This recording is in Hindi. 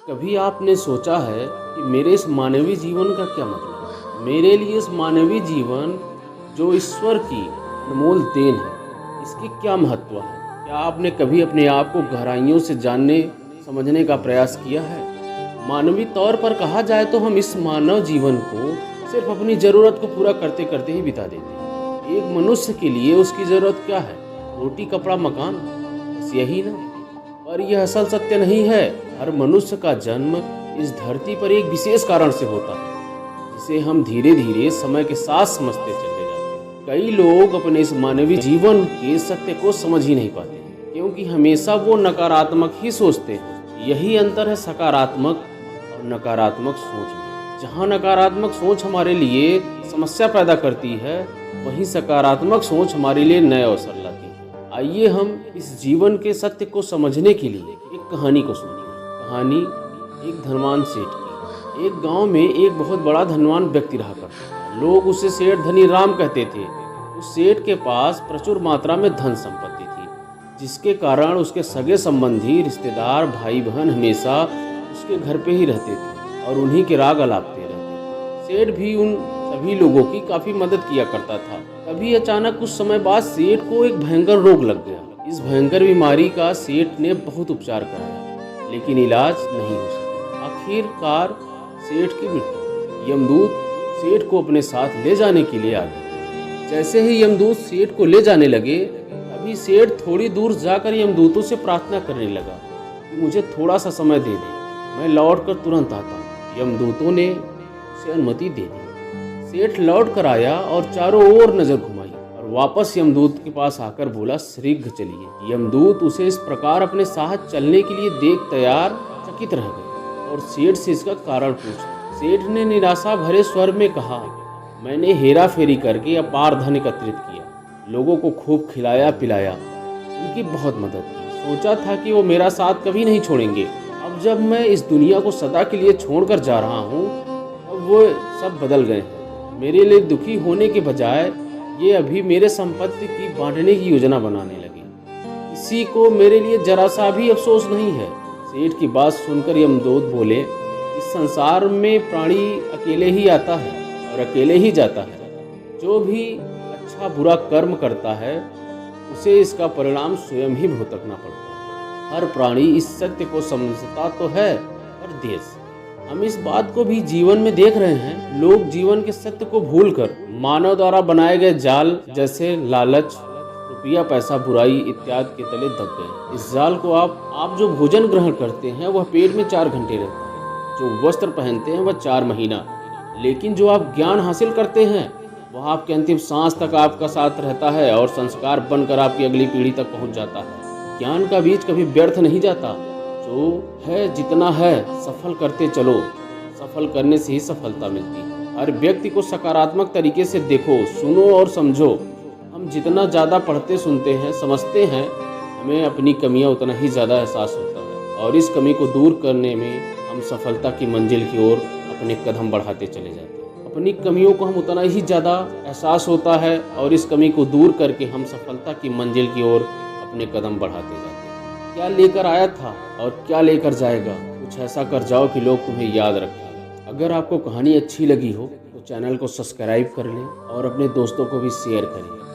कभी आपने सोचा है कि मेरे इस मानवीय जीवन का क्या मतलब है? मेरे लिए इस मानवीय जीवन जो ईश्वर की अनमोल देन है, इसकी क्या महत्व है? क्या आपने कभी अपने आप को गहराइयों से जानने समझने का प्रयास किया है? मानवीय तौर पर कहा जाए तो हम इस मानव जीवन को सिर्फ अपनी ज़रूरत को पूरा करते करते ही बिता देते हैं। एक मनुष्य के लिए उसकी ज़रूरत क्या है? रोटी, कपड़ा, मकान, बस यही ना? पर यह असल सत्य नहीं है। हर मनुष्य का जन्म इस धरती पर एक विशेष कारण से होता है, जिसे हम धीरे धीरे समय के साथ समझते चले जाते हैं। कई लोग अपने इस मानवीय जीवन के सत्य को समझ ही नहीं पाते, क्योंकि हमेशा वो नकारात्मक ही सोचते हैं। यही अंतर है सकारात्मक और नकारात्मक सोच में। जहाँ नकारात्मक सोच हमारे लिए समस्या पैदा करती है, वहीं सकारात्मक सोच हमारे लिए नए अवसर लाती है। आइए हम इस जीवन के सत्य को समझने के लिए एक कहानी को सुनिए। कहानी एक धनवान सेठ की। एक गांव में एक बहुत बड़ा धनवान व्यक्ति रहा करता था। लोग उसे सेठ धनी राम कहते थे। उस सेठ के पास प्रचुर मात्रा में धन संपत्ति थी, जिसके कारण उसके सगे संबंधी, रिश्तेदार, भाई बहन हमेशा उसके घर पे ही रहते थे और उन्हीं के राग अलापते रहते। सेठ भी उन सभी लोगों की काफ़ी मदद किया करता था। तभी अचानक कुछ समय बाद सेठ को एक भयंकर रोग लग गया। इस भयंकर बीमारी का सेठ ने बहुत उपचार कराया, लेकिन इलाज नहीं हो सका। आखिरकार सेठ की मृत्यु। यमदूत सेठ को अपने साथ ले जाने के लिए आ गए। जैसे ही यमदूत सेठ को ले जाने लगे, तभी सेठ थोड़ी दूर जाकर यमदूतों से प्रार्थना करने लगा कि मुझे थोड़ा सा समय दे दें, मैं लौट कर तुरंत आता हूँ। यमदूतों ने उसे अनुमति दे दी। सेठ लौट कर आया और चारों ओर नजर घुमाई और वापस यमदूत के पास आकर बोला, शीघ्र चलिए। यमदूत उसे इस प्रकार अपने साथ चलने के लिए देख तैयार चकित रह गए और सेठ से इसका कारण पूछा। सेठ ने निराशा भरे स्वर में कहा, मैंने हेरा फेरी करके अपार धन एकत्रित किया, लोगों को खूब खिलाया पिलाया, उनकी बहुत मदद की। सोचा था कि वो मेरा साथ कभी नहीं छोड़ेंगे। अब जब मैं इस दुनिया को सदा के लिए छोड़कर जा रहा हूँ, अब वो सब बदल गए हैं। मेरे लिए दुखी होने के बजाय ये अभी मेरे संपत्ति की बांटने की योजना बनाने लगे। किसी को मेरे लिए जरा सा भी अफसोस नहीं है। सेठ की बात सुनकर यमदूत बोले, इस संसार में प्राणी अकेले ही आता है और अकेले ही जाता है। जो भी अच्छा बुरा कर्म करता है, उसे इसका परिणाम स्वयं ही भुगतना पड़ता है। हर प्राणी इस सत्य को समझता तो है, पर देर से। हम इस बात को भी जीवन में देख रहे हैं। लोग जीवन के सत्य को भूलकर मानव द्वारा बनाए गए जाल, जैसे लालच, रुपया, पैसा, बुराई इत्यादि के तले दब गए। इस जाल को आप जो भोजन ग्रहण करते हैं वह पेट में 4 घंटे रहता है, जो वस्त्र पहनते हैं वह 4 महीना, लेकिन जो आप ज्ञान हासिल करते हैं वह आपके अंतिम सांस तक आपका साथ रहता है और संस्कार बनकर आपकी अगली पीढ़ी तक पहुंच जाता है। ज्ञान का बीज कभी व्यर्थ नहीं जाता। जो है जितना है सफल करते चलो, सफल करने से ही सफलता मिलती है। हर व्यक्ति को सकारात्मक तरीके से देखो, सुनो और समझो। हम जितना ज़्यादा पढ़ते, सुनते हैं, समझते हैं, हमें अपनी कमियां उतना ही ज़्यादा एहसास होता है और इस कमी को दूर करने में हम सफलता की मंजिल की ओर अपने कदम बढ़ाते चले जाते हैं। अपनी कमियों को हम उतना ही ज़्यादा एहसास होता है और इस कमी को दूर करके हम सफलता की मंजिल की ओर अपने कदम बढ़ाते जाते हैं। क्या लेकर आया था और क्या लेकर जाएगा, कुछ ऐसा कर जाओ कि लोग तुम्हें याद रखें। अगर आपको कहानी अच्छी लगी हो तो चैनल को सब्सक्राइब कर लें और अपने दोस्तों को भी शेयर करें।